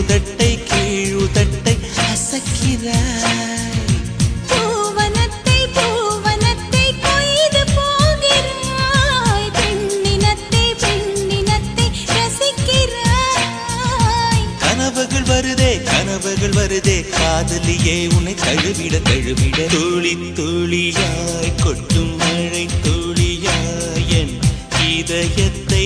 மேலுதட்டை கீழுதட்டை அசக்கிறாய். கனவுகள் வருதே காதலியே உன்னை தழுவிட தழுவிட துளி துளியாய் கொட்டும் மழை துளியாய் என் இதயத்தை